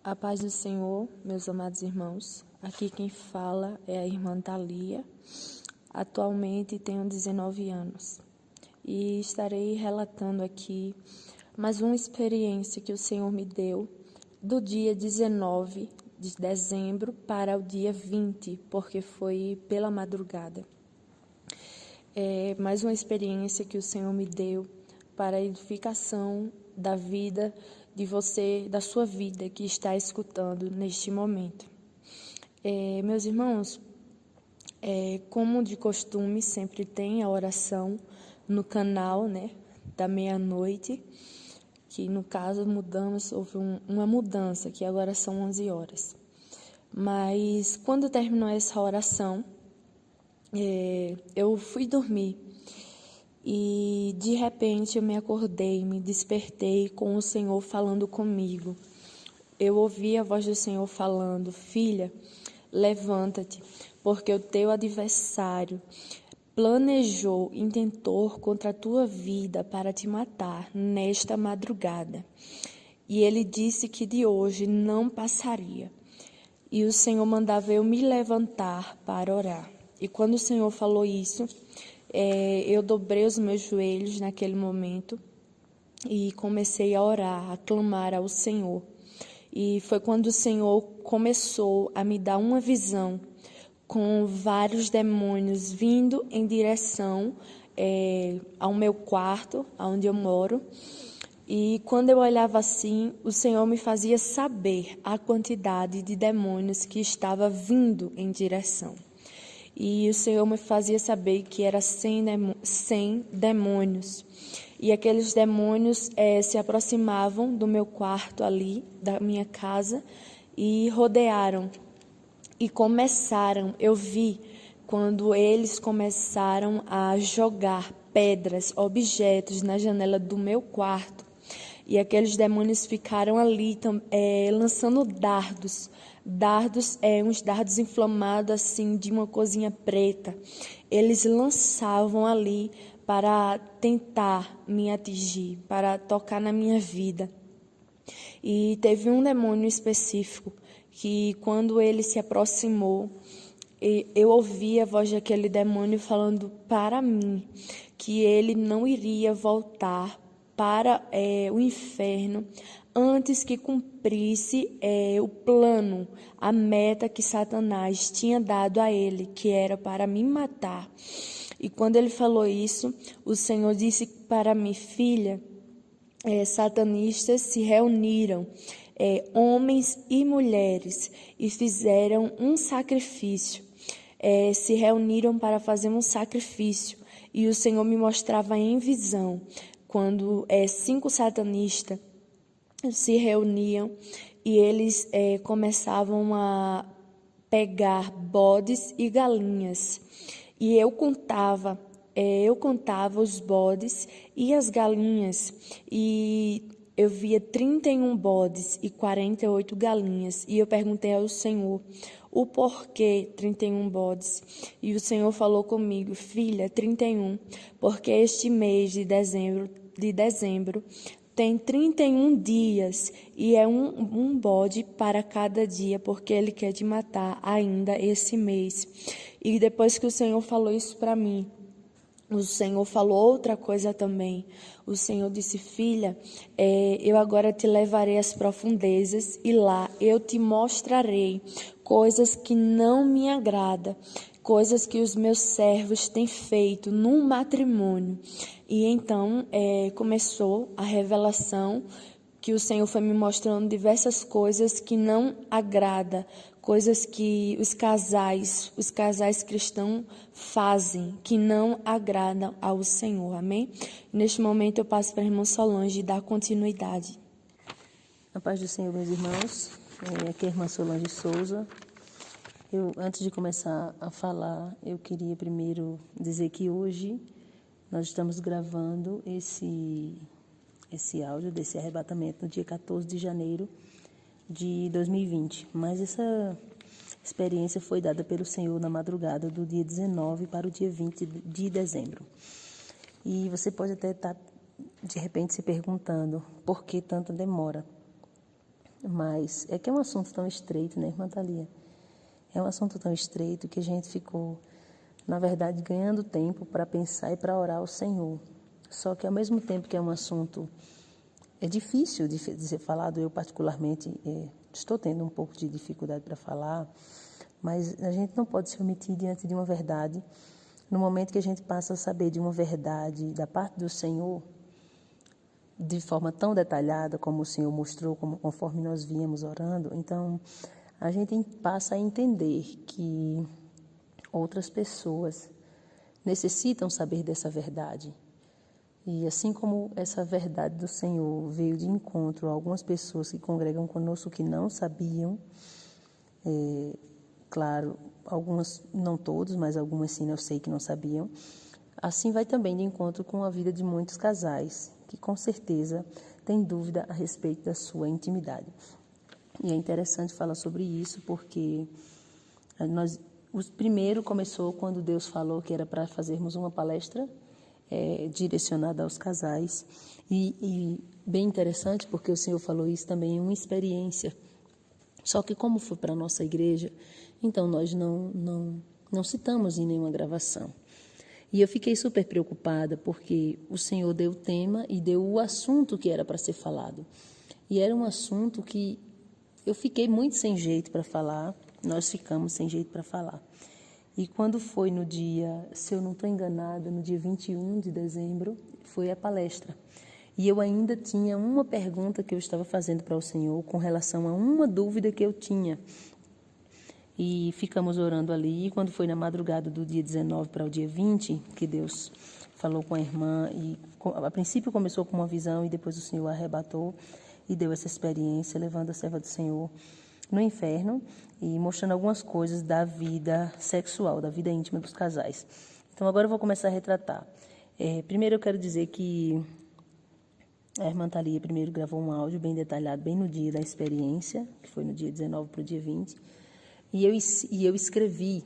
A paz do Senhor, meus amados irmãos. Aqui quem fala é a irmã Thalia. Atualmente tenho 19 anos e estarei relatando aqui mais uma experiência que o Senhor me deu do dia 19 de dezembro para o dia 20, porque foi pela madrugada. É mais uma experiência que o Senhor me deu para a edificação da vida de você, da sua vida que está escutando neste momento. Meus irmãos, como de costume, sempre tem a oração no canal, da meia-noite, que no caso houve uma mudança, que agora são 11 horas. Mas quando terminou essa oração, eu fui dormir. E de repente eu me acordei, me despertei com o Senhor falando comigo. Eu ouvi a voz do Senhor falando: filha, levanta-te, porque o teu adversário planejou, intentou contra a tua vida para te matar nesta madrugada. E ele disse que de hoje não passaria. E o Senhor mandava eu me levantar para orar. E quando o Senhor falou isso, eu dobrei os meus joelhos naquele momento e comecei a orar, a clamar ao Senhor. E foi quando o Senhor começou a me dar uma visão com vários demônios vindo em direção ao meu quarto, onde eu moro. E quando eu olhava assim, o Senhor me fazia saber a quantidade de demônios que estava vindo em direção. E o Senhor me fazia saber que era 100 demônios. E aqueles demônios se aproximavam do meu quarto ali, da minha casa, e rodearam. E eu vi quando eles começaram a jogar pedras, objetos na janela do meu quarto. E aqueles demônios ficaram ali lançando dardos. Uns dardos inflamados assim, de uma cozinha preta. Eles lançavam ali para tentar me atingir, para tocar na minha vida. E teve um demônio específico que, quando ele se aproximou, eu ouvi a voz daquele demônio falando para mim que ele não iria voltar para o inferno antes que cumprisse o plano, a meta que Satanás tinha dado a ele, que era para me matar. E quando ele falou isso, o Senhor disse para mim: filha, satanistas se reuniram, homens e mulheres, e fizeram um sacrifício. Se reuniram para fazer um sacrifício. E o Senhor me mostrava em visão, quando 5 satanistas se reuniam e eles começavam a pegar bodes e galinhas. E eu contava os bodes e as galinhas, e eu via 31 bodes e 48 galinhas. E eu perguntei ao Senhor o porquê 31 bodes. E o Senhor falou comigo: filha, 31, porque este mês de dezembro tem 31 dias e é um bode para cada dia, porque Ele quer te matar ainda esse mês. E depois que o Senhor falou isso para mim, o Senhor falou outra coisa também. O Senhor disse: filha, eu agora te levarei às profundezas e lá eu te mostrarei coisas que não me agradam, coisas que os meus servos têm feito no matrimônio. E então começou a revelação, que o Senhor foi me mostrando diversas coisas que não agradam, coisas que os casais cristãos fazem, que não agradam ao Senhor, amém? Neste momento eu passo para a irmã Solange dar continuidade. A paz do Senhor, meus irmãos. Aqui é a irmã Solange Souza. Antes de começar a falar, eu queria primeiro dizer que hoje nós estamos gravando esse áudio desse arrebatamento no dia 14 de janeiro de 2020. Mas essa experiência foi dada pelo Senhor na madrugada do dia 19 para o dia 20 de dezembro. E você pode até estar, de repente, se perguntando por que tanta demora. mais. É que é um assunto tão estreito, né, irmã Thalia? É um assunto tão estreito que a gente ficou, na verdade, ganhando tempo para pensar e para orar ao Senhor. Só que, ao mesmo tempo que é um assunto difícil de ser falado, eu particularmente estou tendo um pouco de dificuldade para falar, mas a gente não pode se omitir diante de uma verdade. No momento que a gente passa a saber de uma verdade da parte do Senhor, de forma tão detalhada como o Senhor mostrou, conforme nós víamos orando, então a gente passa a entender que outras pessoas necessitam saber dessa verdade. E assim como essa verdade do Senhor veio de encontro a algumas pessoas que congregam conosco que não sabiam, claro, algumas, não todos, mas algumas sim, eu sei que não sabiam, assim vai também de encontro com a vida de muitos casais, que com certeza têm dúvida a respeito da sua intimidade. E é interessante falar sobre isso porque o primeiro começou quando Deus falou que era para fazermos uma palestra direcionada aos casais. E bem interessante porque o Senhor falou isso também em uma experiência. Só que como foi para a nossa igreja, então nós não citamos em nenhuma gravação. E eu fiquei super preocupada porque o Senhor deu o tema e deu o assunto que era para ser falado. E era um assunto que eu fiquei muito sem jeito para falar, nós ficamos sem jeito para falar. E quando foi no dia, se eu não estou enganada, no dia 21 de dezembro, foi a palestra. E eu ainda tinha uma pergunta que eu estava fazendo para o Senhor com relação a uma dúvida que eu tinha. E ficamos orando ali, e quando foi na madrugada do dia 19 para o dia 20, que Deus falou com a irmã, e a princípio começou com uma visão, e depois o Senhor arrebatou e deu essa experiência, levando a serva do Senhor no inferno e mostrando algumas coisas da vida sexual, da vida íntima dos casais. Então, agora eu vou começar a retratar. Primeiro, eu quero dizer que a irmã Thalia primeiro gravou um áudio bem detalhado, bem no dia da experiência, que foi no dia 19 para o dia 20, e eu escrevi,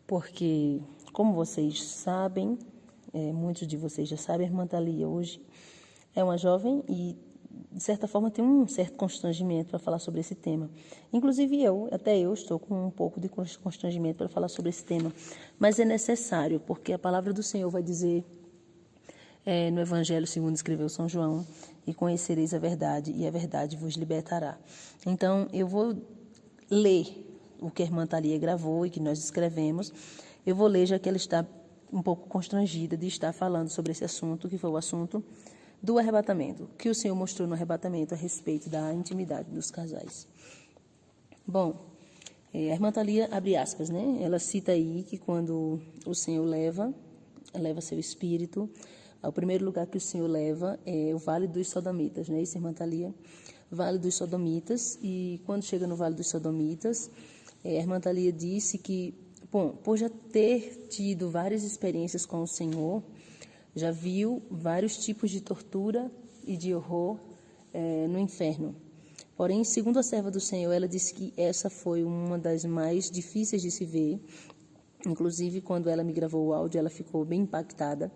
porque, como vocês sabem, muitos de vocês já sabem, a irmã Thalia hoje é uma jovem e, de certa forma, tem um certo constrangimento para falar sobre esse tema. Inclusive até eu estou com um pouco de constrangimento para falar sobre esse tema, mas é necessário, porque a palavra do Senhor vai dizer no Evangelho segundo escreveu São João, e conhecereis a verdade, e a verdade vos libertará. Então, eu vou ler o que a irmã Thalia gravou e que nós escrevemos. Eu vou ler, já que ela está um pouco constrangida de estar falando sobre esse assunto, que foi o assunto do arrebatamento, que o Senhor mostrou no arrebatamento a respeito da intimidade dos casais. Bom, a irmã Thalia, abre aspas, né? Ela cita aí que quando o Senhor leva seu espírito, o primeiro lugar que o Senhor leva é o Vale dos Sodomitas, né? Isso, irmã Thalia? Vale dos Sodomitas. E quando chega no Vale dos Sodomitas, a irmã Thalia disse que, bom, por já ter tido várias experiências com o Senhor, já viu vários tipos de tortura e de horror no inferno. Porém, segundo a serva do Senhor, ela disse que essa foi uma das mais difíceis de se ver. Inclusive, quando ela me gravou o áudio, ela ficou bem impactada,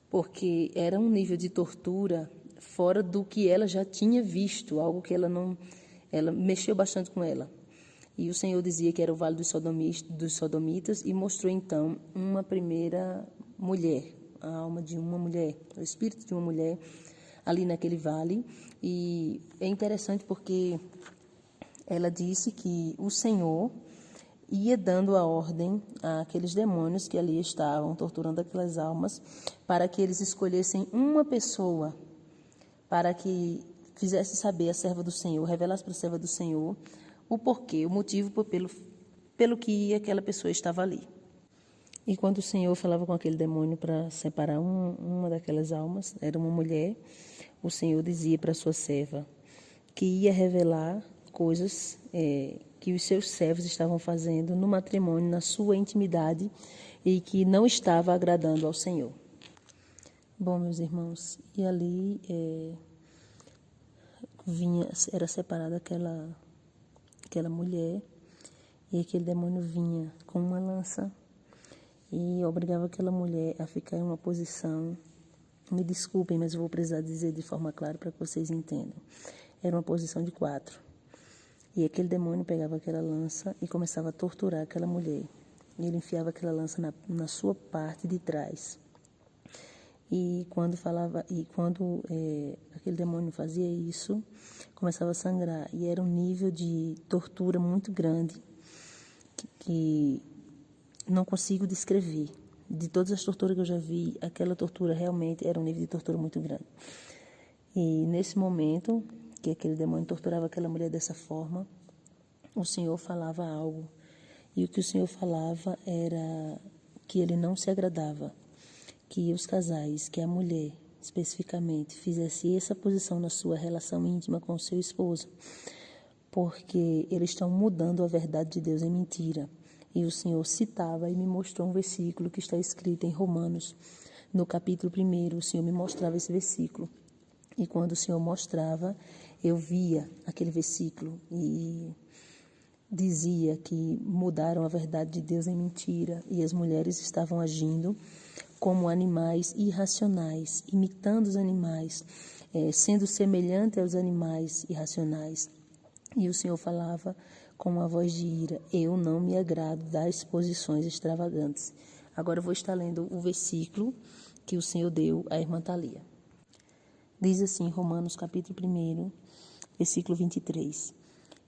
porque era um nível de tortura fora do que ela já tinha visto, algo que ela mexeu bastante com ela. E o Senhor dizia que era o Vale dos Sodomitas e mostrou, então, uma primeira mulher, a alma de uma mulher, o espírito de uma mulher ali naquele vale. E é interessante porque ela disse que o Senhor ia dando a ordem àqueles demônios que ali estavam torturando aquelas almas para que eles escolhessem uma pessoa para que fizesse saber a serva do Senhor, revelasse para a serva do Senhor o porquê, o motivo pelo que aquela pessoa estava ali. E quando o Senhor falava com aquele demônio para separar uma daquelas almas, era uma mulher, o Senhor dizia para a sua serva que ia revelar coisas que os seus servos estavam fazendo no matrimônio, na sua intimidade, e que não estava agradando ao Senhor. Bom, meus irmãos, e ali era separada aquela mulher, e aquele demônio vinha com uma lança e obrigava aquela mulher a ficar em uma posição, me desculpem, mas eu vou precisar dizer de forma clara para que vocês entendam. Era uma posição de 4. E aquele demônio pegava aquela lança e começava a torturar aquela mulher. E ele enfiava aquela lança na sua parte de trás. E quando aquele demônio fazia isso, começava a sangrar. E era um nível de tortura muito grande que não consigo descrever. De todas as torturas que eu já vi, aquela tortura realmente era um nível de tortura muito grande. E nesse momento que aquele demônio torturava aquela mulher dessa forma, o Senhor falava algo. E o que o Senhor falava era que ele não se agradava que os casais, que a mulher especificamente, fizesse essa posição na sua relação íntima com o seu esposo, porque eles estão mudando a verdade de Deus em mentira. E o Senhor citava e me mostrou um versículo que está escrito em Romanos, no capítulo 1, o Senhor me mostrava esse versículo. E quando o Senhor mostrava, eu via aquele versículo e dizia que mudaram a verdade de Deus em mentira e as mulheres estavam agindo como animais irracionais, imitando os animais, sendo semelhante aos animais irracionais. E o Senhor falava com uma voz de ira: eu não me agrado das posições extravagantes. Agora eu vou estar lendo o versículo que o Senhor deu à irmã Thalia. Diz assim, Romanos capítulo 1, versículo 23.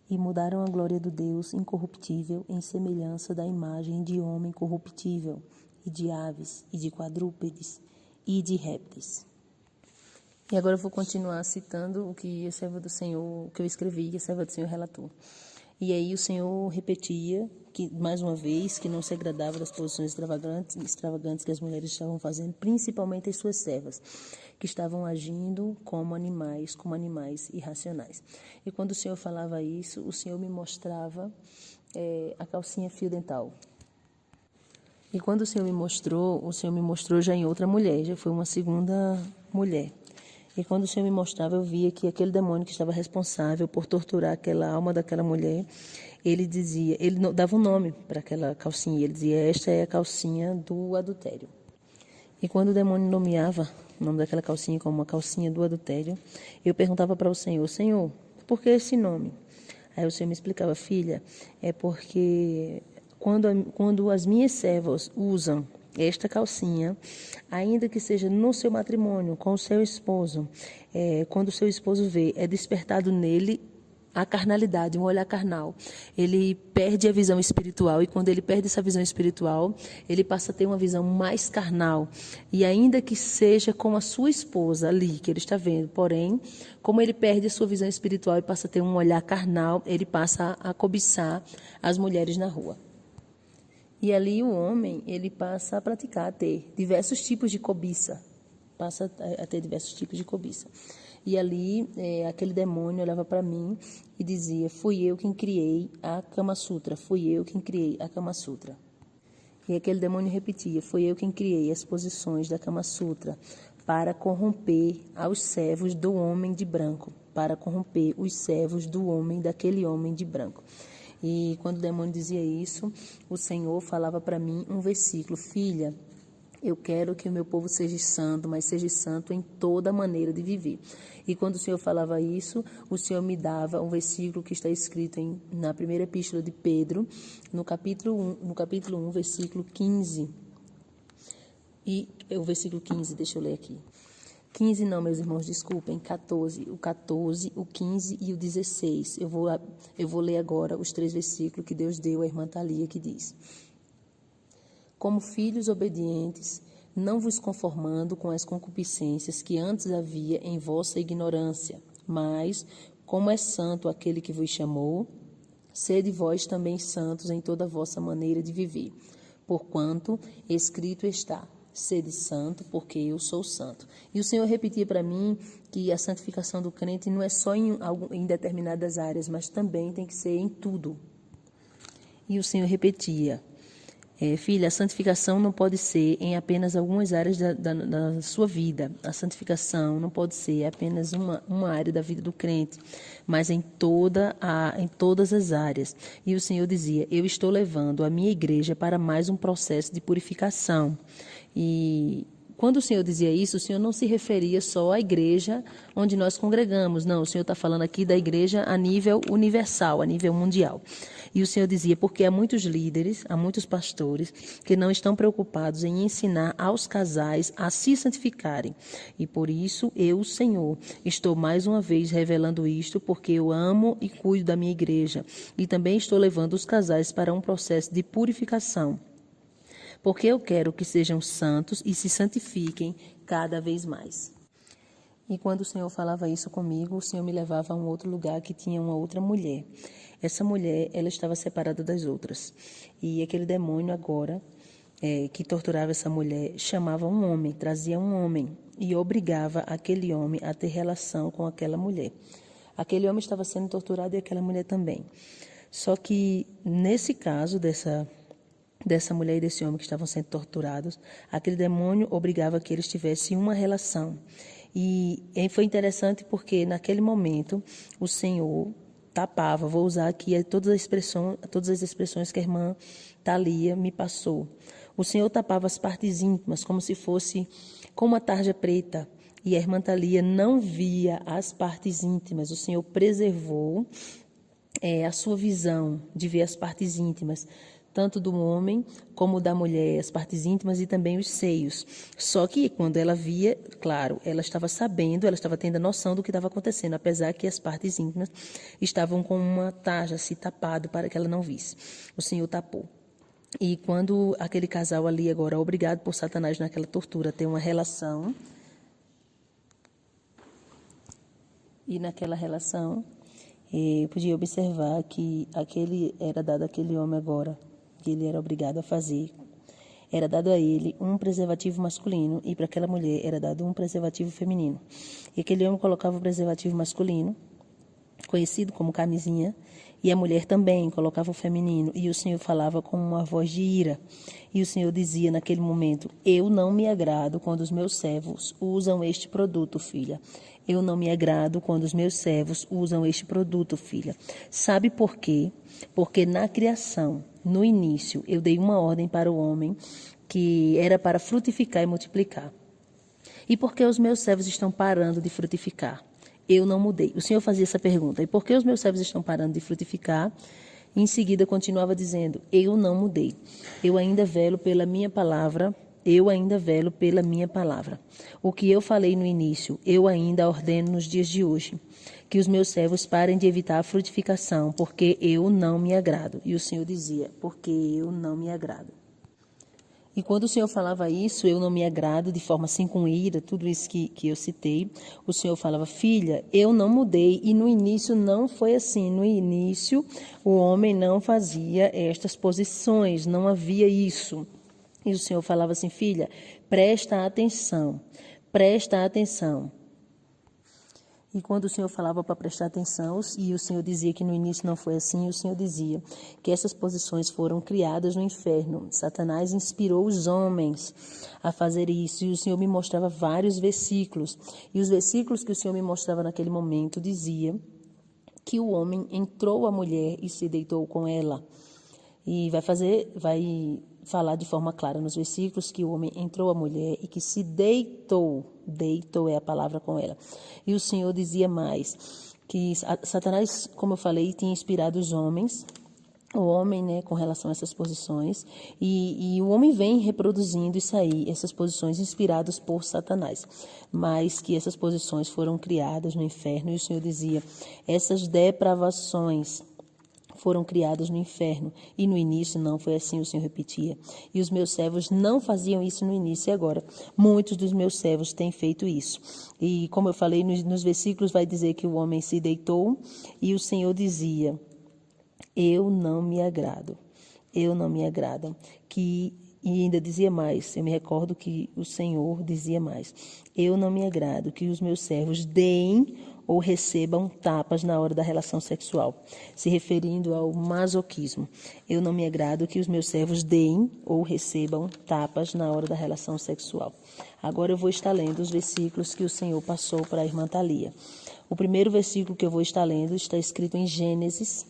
E mudaram a glória do Deus incorruptível em semelhança da imagem de homem corruptível, e de aves, e de quadrúpedes, e de répteis. E agora eu vou continuar citando o que a serva do Senhor, que eu escrevi, que a serva do Senhor relatou. E aí o Senhor repetia, que mais uma vez, que não se agradava das posições extravagantes que as mulheres estavam fazendo, principalmente as suas servas, que estavam agindo como animais irracionais. E quando o Senhor falava isso, o Senhor me mostrava a calcinha fio dental. E quando o Senhor me mostrou já em outra mulher, já foi uma segunda mulher. E quando o Senhor me mostrava, eu via que aquele demônio que estava responsável por torturar aquela alma daquela mulher, ele dava um nome para aquela calcinha, ele dizia: esta é a calcinha do adultério. E quando o demônio nomeava o nome daquela calcinha como uma calcinha do adultério, eu perguntava para o Senhor: Senhor, por que esse nome? Aí o Senhor me explicava: filha, é porque quando as minhas servas usam esta calcinha, ainda que seja no seu matrimônio, com o seu esposo, quando o seu esposo vê, é despertado nele a carnalidade, um olhar carnal. Ele perde a visão espiritual, e quando ele perde essa visão espiritual, ele passa a ter uma visão mais carnal. E ainda que seja com a sua esposa ali, que ele está vendo, porém, como ele perde a sua visão espiritual e passa a ter um olhar carnal, ele passa a cobiçar as mulheres na rua. E ali o homem, ele passa a praticar, a ter diversos tipos de cobiça. Passa a ter diversos tipos de cobiça. E ali, aquele demônio olhava para mim e dizia: fui eu quem criei a Kama Sutra, fui eu quem criei a Kama Sutra. E aquele demônio repetia: fui eu quem criei as posições da Kama Sutra para corromper aos servos do homem de branco, para corromper os servos daquele homem de branco. E quando o demônio dizia isso, o Senhor falava para mim um versículo: filha, eu quero que o meu povo seja santo, mas seja santo em toda maneira de viver. E quando o Senhor falava isso, o Senhor me dava um versículo que está escrito na primeira epístola de Pedro, no capítulo 1, versículo 15. E o versículo 15, deixa eu ler aqui. 15 não, meus irmãos, desculpem, 14. O 14, o 15 e o 16. Eu vou ler agora os 3 versículos que Deus deu à irmã Thalia, que diz: como filhos obedientes, não vos conformando com as concupiscências que antes havia em vossa ignorância, mas, como é santo aquele que vos chamou, sede vós também santos em toda a vossa maneira de viver. Porquanto escrito está: sede santo, porque eu sou santo. E o Senhor repetia para mim que a santificação do crente não é só em determinadas áreas, mas também tem que ser em tudo. E o Senhor repetia: filha, a santificação não pode ser em apenas algumas áreas da sua vida. A santificação não pode ser apenas uma área da vida do crente, mas em todas as áreas. E o Senhor dizia: eu estou levando a minha igreja para mais um processo de purificação. E quando o Senhor dizia isso, o Senhor não se referia só à igreja onde nós congregamos. Não, o Senhor está falando aqui da igreja a nível universal, a nível mundial. E o Senhor dizia, porque há muitos líderes, há muitos pastores que não estão preocupados em ensinar aos casais a se santificarem. E por isso, eu, o Senhor, estou mais uma vez revelando isto, porque eu amo e cuido da minha igreja. E também estou levando os casais para um processo de purificação. Porque eu quero que sejam santos e se santifiquem cada vez mais. E quando o Senhor falava isso comigo, o Senhor me levava a um outro lugar que tinha uma outra mulher. Essa mulher, ela estava separada das outras. E aquele demônio agora, que torturava essa mulher, chamava um homem, trazia um homem e obrigava aquele homem a ter relação com aquela mulher. Aquele homem estava sendo torturado e aquela mulher também. Só que, nesse caso dessa mulher e desse homem que estavam sendo torturados, aquele demônio obrigava que eles tivessem uma relação. E foi interessante porque, naquele momento, o Senhor tapava, vou usar aqui todas as expressões que a irmã Thalia me passou. O Senhor tapava as partes íntimas, como se fosse com uma tarja preta. E a irmã Thalia não via as partes íntimas. O Senhor preservou a sua visão de ver as partes íntimas, tanto do homem como da mulher, as partes íntimas e também os seios. Só que quando ela via, claro, ela estava sabendo, ela estava tendo a noção do que estava acontecendo, apesar que as partes íntimas estavam com uma tarja assim tapado para que ela não visse. O Senhor tapou. E quando aquele casal ali agora, obrigado por Satanás naquela tortura, ter uma relação, e naquela relação, eu podia observar que era dado àquele homem agora, que ele era obrigado a fazer, era dado a ele um preservativo masculino e para aquela mulher era dado um preservativo feminino. E aquele homem colocava o preservativo masculino, conhecido como camisinha, e a mulher também colocava o feminino. E o Senhor falava com uma voz de ira. E o Senhor dizia naquele momento, eu não me agrado quando os meus servos usam este produto, filha. Eu não me agrado quando os meus servos usam este produto, filha. Sabe por quê? Porque na criação, no início, eu dei uma ordem para o homem que era para frutificar e multiplicar. E por que os meus servos estão parando de frutificar? Eu não mudei. O Senhor fazia essa pergunta. E por que os meus servos estão parando de frutificar? E em seguida continuava dizendo, eu não mudei. Eu ainda velo pela minha palavra. Eu ainda velo pela minha palavra. O que eu falei no início, eu ainda ordeno nos dias de hoje. Que os meus servos parem de evitar a frutificação, porque eu não me agrado. E o Senhor dizia, porque eu não me agrado. E quando o Senhor falava isso, eu não me agrado, de forma assim com ira, tudo isso que eu citei, o Senhor falava, filha, eu não mudei. E no início não foi assim. No início, o homem não fazia estas posições, não havia isso. E o Senhor falava assim, filha, presta atenção, presta atenção. E quando o Senhor falava para prestar atenção, e o Senhor dizia que no início não foi assim, o Senhor dizia que essas posições foram criadas no inferno. Satanás inspirou os homens a fazer isso, e o Senhor me mostrava vários versículos. E os versículos que o Senhor me mostrava naquele momento dizia que o homem entrou à mulher e se deitou com ela. E vai falar de forma clara nos versículos que o homem entrou à mulher e que se deitou é a palavra com ela. E o Senhor dizia mais, que Satanás, como eu falei, tinha inspirado os homens, o homem, né, com relação a essas posições, e o homem vem reproduzindo isso aí, essas posições inspiradas por Satanás, mas que essas posições foram criadas no inferno, e o Senhor dizia, essas depravações foram criadas no inferno, e no início não foi assim, o Senhor repetia. E os meus servos não faziam isso no início, e agora muitos dos meus servos têm feito isso. E como eu falei, nos versículos vai dizer que o homem se deitou, e o Senhor dizia, eu não me agrado, eu não me agrado. E ainda dizia mais, eu me recordo que o Senhor dizia mais, eu não me agrado que os meus servos deem ou recebam tapas na hora da relação sexual, se referindo ao masoquismo. Eu não me agrado que os meus servos deem ou recebam tapas na hora da relação sexual. Agora eu vou estar lendo os versículos que o Senhor passou para a irmã Thalia. O primeiro versículo que eu vou estar lendo está escrito em Gênesis,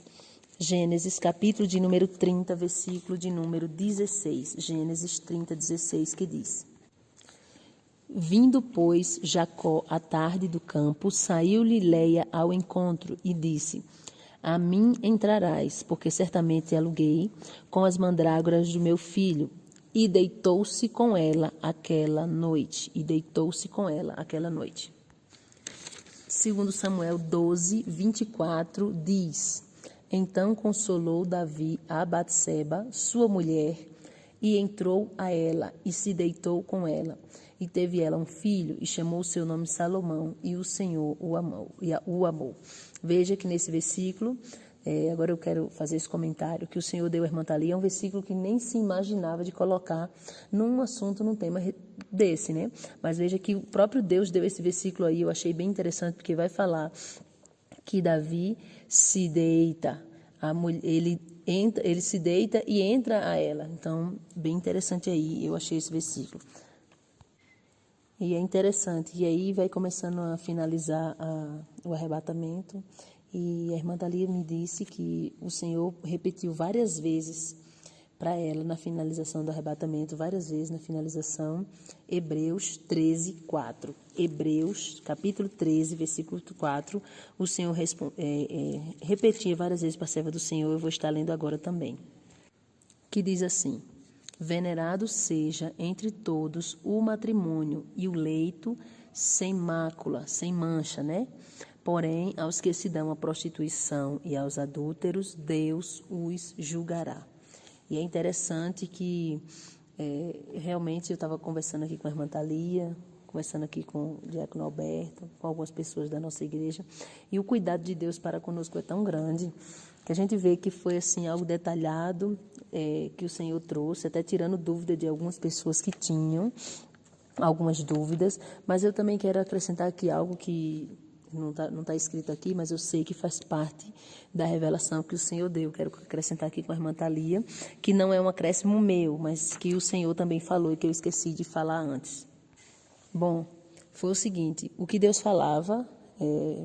capítulo de número 30, versículo de número 16. Gênesis 30, 16, que diz: Vindo, pois, Jacó à tarde do campo, saiu-lhe Léia ao encontro e disse: A mim entrarás, porque certamente aluguei com as mandrágoras do meu filho. E deitou-se com ela aquela noite. Segundo Samuel 12, 24, diz: Então consolou Davi a Batseba, sua mulher, e entrou a ela e se deitou com ela. E teve ela um filho e chamou seu nome Salomão, e o Senhor o amou. Veja que nesse versículo, agora eu quero fazer esse comentário, que o Senhor deu à irmã Thalia, é um versículo que nem se imaginava de colocar num assunto, num tema desse, né? Mas veja que o próprio Deus deu esse versículo aí, eu achei bem interessante, porque vai falar que Davi se deita, ele se deita e entra a ela. Então, bem interessante aí, eu achei esse versículo. E é interessante, e aí vai começando a finalizar o arrebatamento, e a irmã Thalia me disse que o Senhor repetiu várias vezes para ela na finalização do arrebatamento, várias vezes na finalização, Hebreus 13, 4. Hebreus, capítulo 13, versículo 4, o Senhor repetia várias vezes para a serva do Senhor, eu vou estar lendo agora também, que diz assim: Venerado seja entre todos o matrimônio e o leito sem mácula, sem mancha, né? Porém, aos que se dão à prostituição e aos adúlteros, Deus os julgará. E é interessante que, realmente, eu estava conversando aqui com a irmã Thalia, conversando aqui com o diácono Alberto, com algumas pessoas da nossa igreja, e o cuidado de Deus para conosco é tão grande, que a gente vê que foi assim algo detalhado, que o Senhor trouxe, até tirando dúvida de algumas pessoas que tinham algumas dúvidas, mas eu também quero acrescentar aqui algo que não tá escrito aqui, mas eu sei que faz parte da revelação que o Senhor deu. Quero acrescentar aqui com a irmã Thalia, que não é um acréscimo meu, mas que o Senhor também falou e que eu esqueci de falar antes. Bom, foi o seguinte, o que Deus falava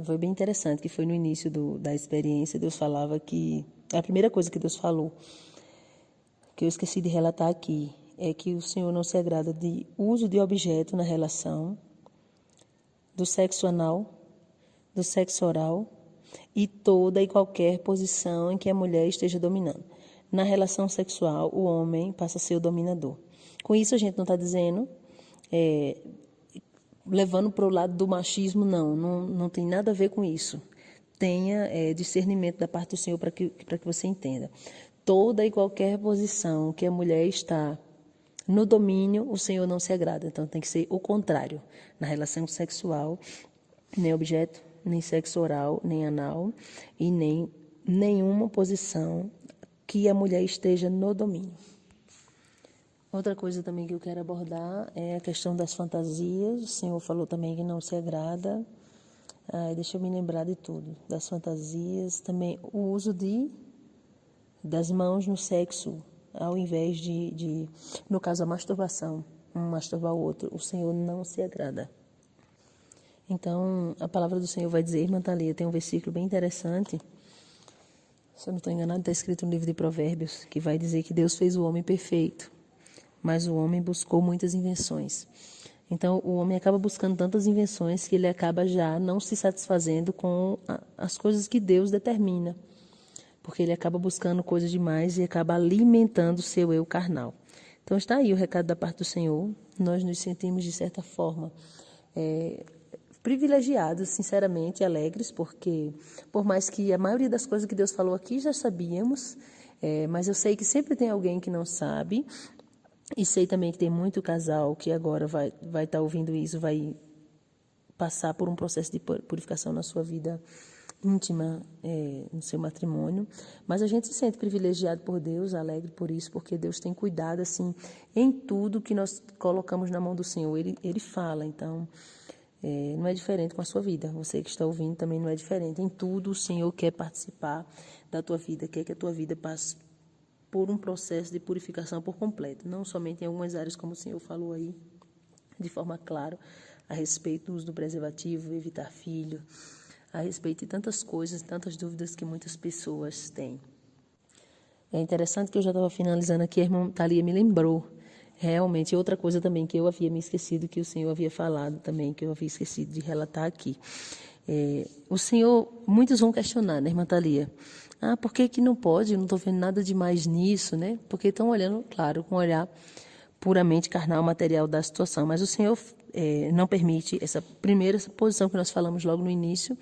foi bem interessante, que foi no início da experiência, Deus falava que, a primeira coisa que Deus falou, que eu esqueci de relatar aqui, é que o Senhor não se agrada de uso de objeto na relação, do sexo anal, do sexo oral e toda e qualquer posição em que a mulher esteja dominando. Na relação sexual, o homem passa a ser o dominador. Com isso, a gente não está dizendo, levando para o lado do machismo, não tem nada a ver com isso. Tenha discernimento da parte do Senhor para que você entenda. Toda e qualquer posição que a mulher está no domínio, o Senhor não se agrada. Então, tem que ser o contrário. Na relação sexual, nem objeto, nem sexo oral, nem anal, e nem nenhuma posição que a mulher esteja no domínio. Outra coisa também que eu quero abordar é a questão das fantasias. O Senhor falou também que não se agrada. Deixa eu me lembrar de tudo. Das fantasias, também o uso das mãos no sexo, ao invés no caso, a masturbação, um masturbar o outro. O Senhor não se agrada. Então, a palavra do Senhor vai dizer, irmã Thalia, tem um versículo bem interessante, se eu não estou enganado, está escrito no livro de Provérbios, que vai dizer que Deus fez o homem perfeito, mas o homem buscou muitas invenções. Então, o homem acaba buscando tantas invenções que ele acaba já não se satisfazendo com as coisas que Deus determina, porque ele acaba buscando coisas demais e acaba alimentando o seu eu carnal. Então, está aí o recado da parte do Senhor. Nós nos sentimos, de certa forma, privilegiados, sinceramente, alegres, porque por mais que a maioria das coisas que Deus falou aqui já sabíamos, mas eu sei que sempre tem alguém que não sabe, e sei também que tem muito casal que agora vai estar ouvindo isso, vai passar por um processo de purificação na sua vida íntima, no seu matrimônio, mas a gente se sente privilegiado por Deus, alegre por isso, porque Deus tem cuidado, assim, em tudo que nós colocamos na mão do Senhor, Ele fala, então, não é diferente com a sua vida, você que está ouvindo também não é diferente, em tudo o Senhor quer participar da tua vida, quer que a tua vida passe por um processo de purificação por completo, não somente em algumas áreas, como o Senhor falou aí, de forma clara, a respeito do uso do preservativo, evitar filho, a respeito de tantas coisas, tantas dúvidas que muitas pessoas têm. É interessante que eu já estava finalizando aqui, a irmã Thalia me lembrou realmente, outra coisa também que eu havia me esquecido, que o Senhor havia falado também, que eu havia esquecido de relatar aqui. O Senhor, muitos vão questionar, né, irmã Thalia? Por que não pode? Eu não estou vendo nada demais nisso, né? Porque estão olhando, claro, com um olhar puramente carnal, material da situação. Mas o Senhor não permite essa posição que nós falamos logo no início,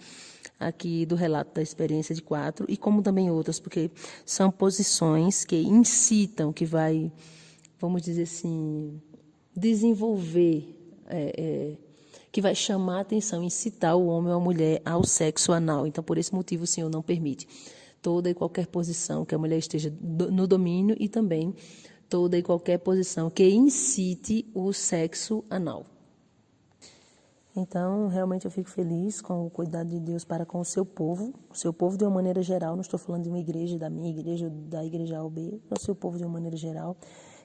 aqui do relato da experiência de 4, e como também outras, porque são posições que incitam, que vai, vamos dizer assim, desenvolver, que vai chamar a atenção, incitar o homem ou a mulher ao sexo anal. Então, por esse motivo, o Senhor não permite toda e qualquer posição que a mulher esteja no domínio e também toda e qualquer posição que incite o sexo anal. Então, realmente eu fico feliz com o cuidado de Deus para com o seu povo de uma maneira geral, não estou falando de uma igreja, da minha igreja, da igreja AOB, é o seu povo de uma maneira geral,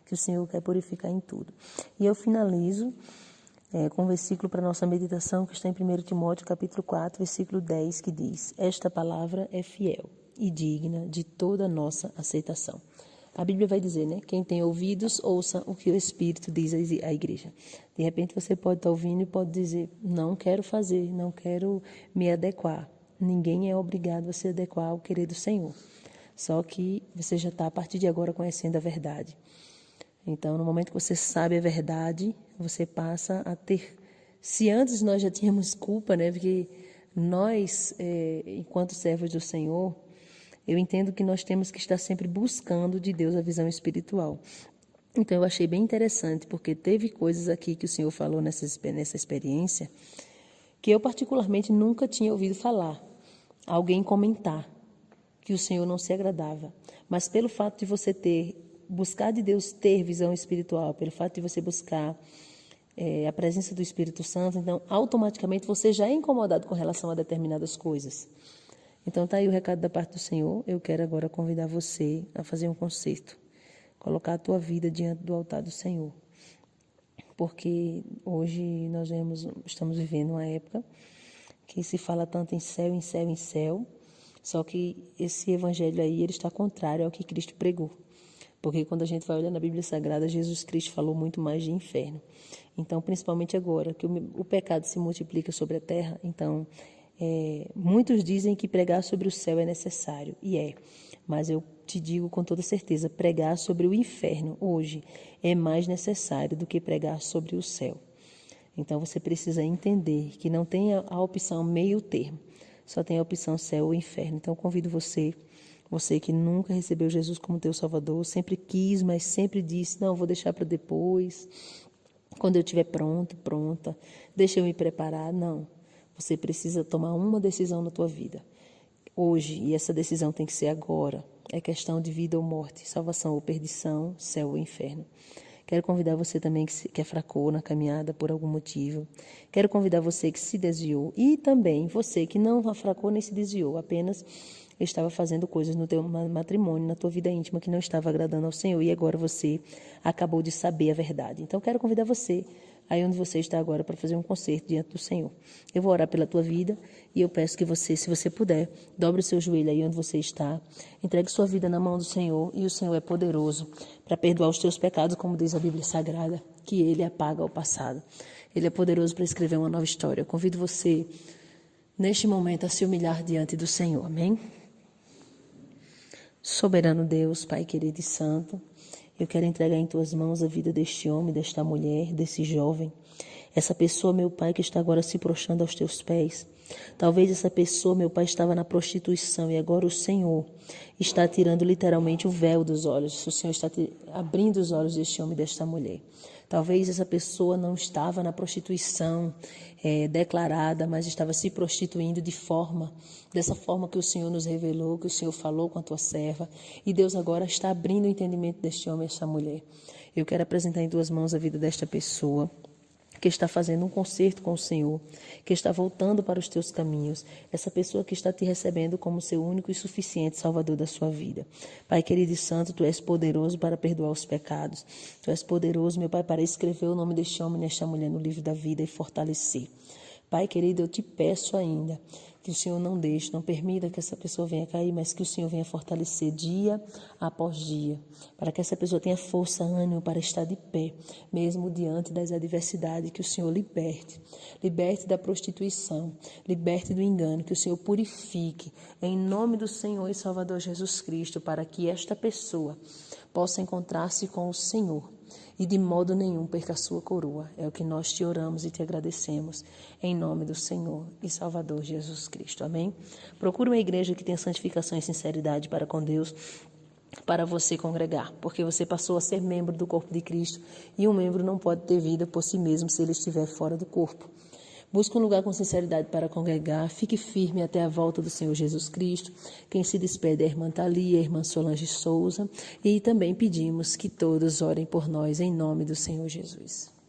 que o Senhor quer purificar em tudo. E eu finalizo com um versículo para a nossa meditação, que está em 1 Timóteo, capítulo 4, versículo 10, que diz: esta palavra é fiel e digna de toda a nossa aceitação. A Bíblia vai dizer, né? Quem tem ouvidos, ouça o que o Espírito diz à igreja. De repente você pode estar ouvindo e pode dizer: não quero fazer, não quero me adequar. Ninguém é obrigado a se adequar ao querer do Senhor. Só que você já está, a partir de agora, conhecendo a verdade. Então, no momento que você sabe a verdade, você passa a ter... Se antes nós já tínhamos culpa, né? Porque nós, enquanto servos do Senhor, eu entendo que nós temos que estar sempre buscando de Deus a visão espiritual. Então, eu achei bem interessante, porque teve coisas aqui que o Senhor falou nessa experiência que eu, particularmente, nunca tinha ouvido falar. Alguém comentar que o Senhor não se agradava. Mas pelo fato de você buscar de Deus ter visão espiritual, pelo fato de você buscar a presença do Espírito Santo, então, automaticamente, você já é incomodado com relação a determinadas coisas. Então, está aí o recado da parte do Senhor. Eu quero agora convidar você a fazer um concerto. Colocar a tua vida diante do altar do Senhor. Porque hoje nós estamos vivendo uma época que se fala tanto em céu, em céu, em céu. Só que esse evangelho aí, ele está contrário ao que Cristo pregou. Porque quando a gente vai olhar na Bíblia Sagrada, Jesus Cristo falou muito mais de inferno. Então, principalmente agora, que o pecado se multiplica sobre a terra, então... muitos dizem que pregar sobre o céu é necessário, e mas eu te digo com toda certeza, pregar sobre o inferno hoje é mais necessário do que pregar sobre o céu. Então você precisa entender que não tem a opção meio termo, só tem a opção céu ou inferno. Então convido você que nunca recebeu Jesus como teu Salvador, sempre quis, mas sempre disse: não, vou deixar para depois, quando eu estiver pronta, deixa eu me preparar. Não. Você precisa tomar uma decisão na tua vida, hoje, e essa decisão tem que ser agora. É questão de vida ou morte, salvação ou perdição, céu ou inferno. Quero convidar você também que fracou na caminhada por algum motivo. Quero convidar você que se desviou e também você que não fracou nem se desviou, apenas estava fazendo coisas no teu matrimônio, na tua vida íntima que não estava agradando ao Senhor e agora você acabou de saber a verdade. Então, quero convidar você aí onde você está agora para fazer um concerto diante do Senhor. Eu vou orar pela tua vida e eu peço que você, se você puder, dobre o seu joelho aí onde você está, entregue sua vida na mão do Senhor e o Senhor é poderoso para perdoar os teus pecados, como diz a Bíblia Sagrada, que Ele apaga o passado. Ele é poderoso para escrever uma nova história. Eu convido você, neste momento, a se humilhar diante do Senhor. Amém? Soberano Deus, Pai querido e santo, eu quero entregar em tuas mãos a vida deste homem, desta mulher, desse jovem. Essa pessoa, meu Pai, que está agora se prostrando aos teus pés. Talvez essa pessoa, meu Pai, estava na prostituição e agora o Senhor está tirando literalmente o véu dos olhos. O Senhor está abrindo os olhos deste homem e desta mulher. Talvez essa pessoa não estava na prostituição declarada, mas estava se prostituindo dessa forma que o Senhor nos revelou, que o Senhor falou com a tua serva. E Deus agora está abrindo o entendimento deste homem e desta mulher. Eu quero apresentar em tuas mãos a vida desta pessoa que está fazendo um concerto com o Senhor, que está voltando para os teus caminhos, essa pessoa que está te recebendo como seu único e suficiente Salvador da sua vida. Pai querido e santo, Tu és poderoso para perdoar os pecados. Tu és poderoso, meu Pai, para escrever o nome deste homem e desta mulher no livro da vida e fortalecer. Pai querido, eu te peço ainda Que o Senhor não deixe, não permita que essa pessoa venha cair, mas que o Senhor venha fortalecer dia após dia, para que essa pessoa tenha força, ânimo para estar de pé, mesmo diante das adversidades, que o Senhor liberte. Liberte da prostituição, liberte do engano, que o Senhor purifique, em nome do Senhor e Salvador Jesus Cristo, para que esta pessoa possa encontrar-se com o Senhor e de modo nenhum perca a sua coroa. É o que nós te oramos e te agradecemos, em nome do Senhor e Salvador Jesus Cristo. Amém? Procure uma igreja que tenha santificação e sinceridade para com Deus, para você congregar, porque você passou a ser membro do corpo de Cristo e um membro não pode ter vida por si mesmo se ele estiver fora do corpo. Busque um lugar com sinceridade para congregar, fique firme até a volta do Senhor Jesus Cristo. Quem se despede é a irmã Thalia, a irmã Solange Souza, e também pedimos que todos orem por nós em nome do Senhor Jesus.